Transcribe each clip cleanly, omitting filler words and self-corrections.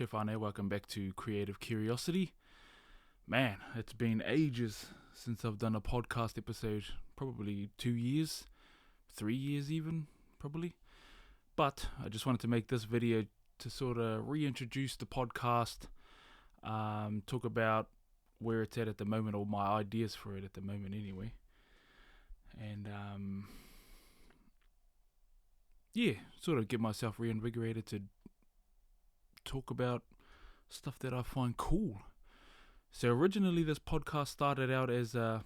Kia whānau, welcome back to Creative Curiosity. Man, it's been ages since I've done a podcast episode, probably 2 years, 3 years even, probably. But I just wanted to make this video to sort of reintroduce the podcast, talk about where it's at the moment, or my ideas for it at the moment anyway. And sort of get myself reinvigorated to talk about stuff that I find cool. So originally this podcast started out as the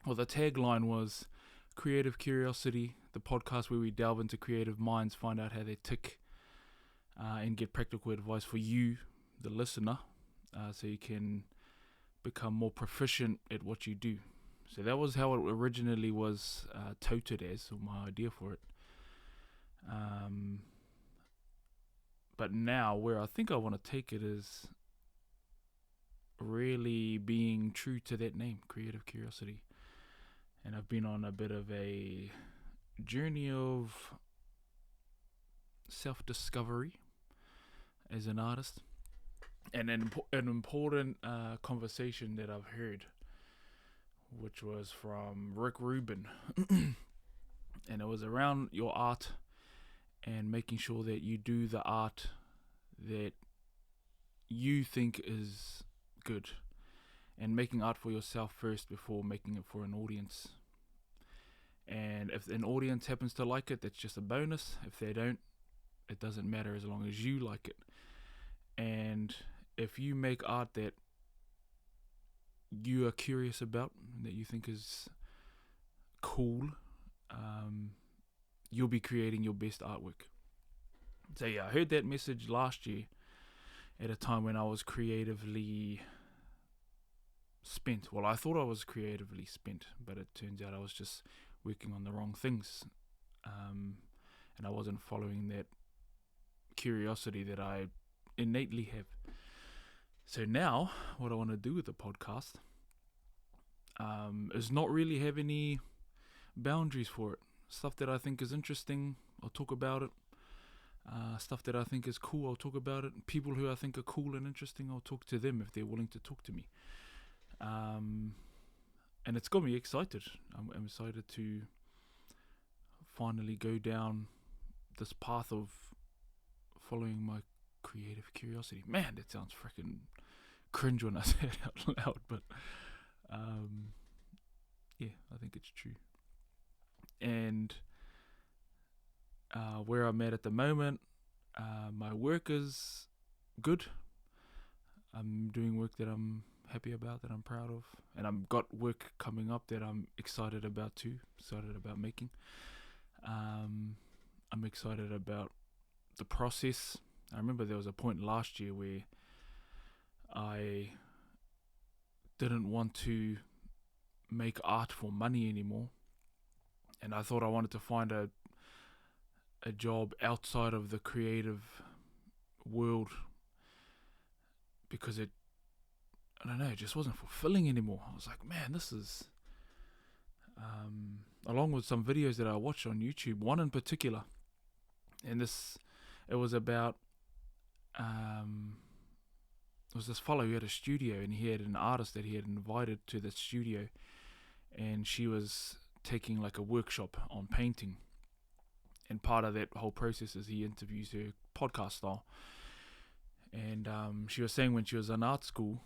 tagline was Creative Curiosity, the podcast where we delve into creative minds, find out how they tick, and get practical advice for you, the listener, so you can become more proficient at what you do. So that was how it originally was touted as, or my idea for it. But now where I think I want to take it is really being true to that name, Creative Curiosity. And I've been on a bit of a journey of self-discovery as an artist. And an important conversation that I've heard, which was from Rick Rubin. And it was around your art and making sure that you do the art that you think is good, and making art for yourself first before making it for an audience. And if an audience happens to like it, that's just a bonus. If they don't, it doesn't matter as long as you like it. And if you make art that you are curious about, that you think is cool, you'll be creating your best artwork. So yeah, I heard that message last year at a time when I was creatively spent. Well, I thought I was creatively spent, but it turns out I was just working on the wrong things, and I wasn't following that curiosity that I innately have. So now what I want to do with the podcast is not really have any boundaries for it. Stuff that I think is interesting, I'll talk about it. Stuff that I think is cool, I'll talk about it. People who I think are cool and interesting, I'll talk to them if they're willing to talk to me. And it's got me excited. I'm excited to finally go down this path of following my creative curiosity. Man, that sounds freaking cringe when I say it out loud, but yeah, I think it's true. And where I'm at the moment, my work is good. I'm doing work that I'm happy about, that I'm proud of, and I've got work coming up that I'm excited about too, excited about making. I'm excited about the process. I remember there was a point last year where I didn't want to make art for money anymore, and I thought I wanted to find a job outside of the creative world, because it just wasn't fulfilling anymore. I was like, man, this is along with some videos that I watched on YouTube, one in particular, and it was about it was this fellow who had a studio, and he had an artist that he had invited to the studio, and she was taking like a workshop on painting, and part of that whole process is he interviews her podcast style. And she was saying when she was in art school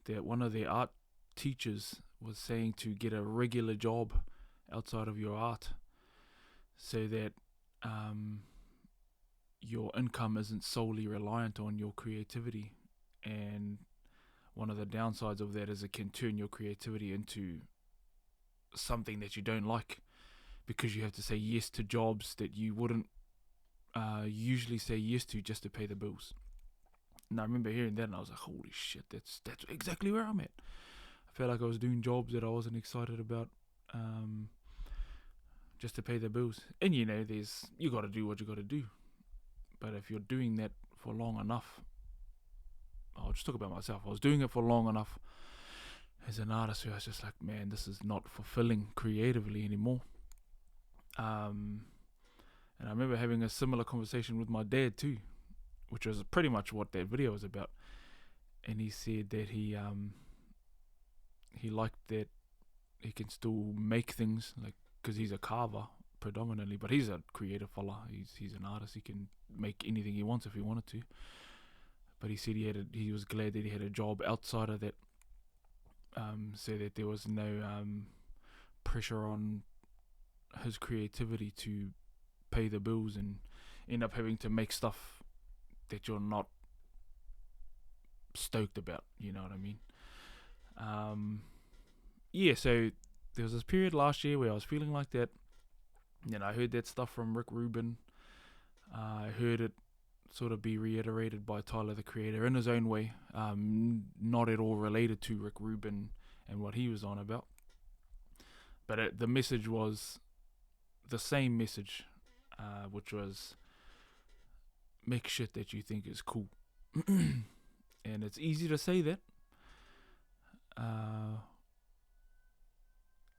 that one of their art teachers was saying to get a regular job outside of your art, so that your income isn't solely reliant on your creativity. And one of the downsides of that is it can turn your creativity into something that you don't like, because you have to say yes to jobs that you wouldn't usually say yes to just to pay the bills. And I remember hearing that, and I was like, holy shit, that's exactly where I'm at. I felt like I was doing jobs that I wasn't excited about, just to pay the bills. And you got to do what you got to do. But if you're doing that for long enough, I'll just talk about myself. I was doing it for long enough as an artist where I was just like, man, this is not fulfilling creatively anymore. And I remember having a similar conversation with my dad too, which was pretty much what that video was about. And he said that he liked that he can still make things, like, because he's a carver predominantly, but he's a creative fella. He's an artist. He can make anything he wants if he wanted to. But he said he was glad that he had a job outside of that, so that there was no pressure on his creativity to pay the bills and end up having to make stuff that you're not stoked about. You know what I mean? So there was this period last year where I was feeling like that. And I heard that stuff from Rick Rubin. I heard it sort of be reiterated by Tyler the Creator in his own way, not at all related to Rick Rubin and what he was on about. But the message was the same message, which was make shit that you think is cool. And it's easy to say that,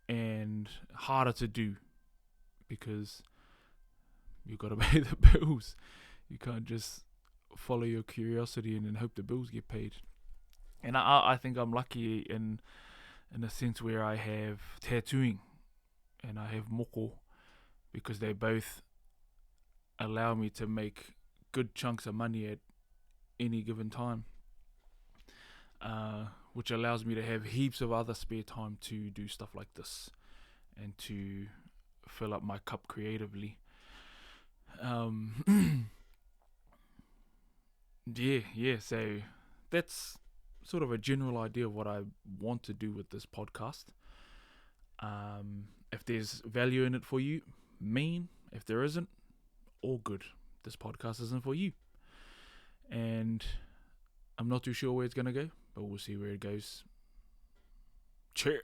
and harder to do, because you got to pay the bills. You can't just follow your curiosity and then hope the bills get paid. And I think I'm lucky in a sense where I have tattooing and I have moko, because they both allow me to make good chunks of money at any given time, which allows me to have heaps of other spare time to do stuff like this and to fill up my cup creatively. So that's sort of a general idea of what I want to do with this podcast. If there's value in it for you, mean. If there isn't, all good. This podcast isn't for you. And I'm not too sure where it's going to go, but we'll see where it goes. Cheers.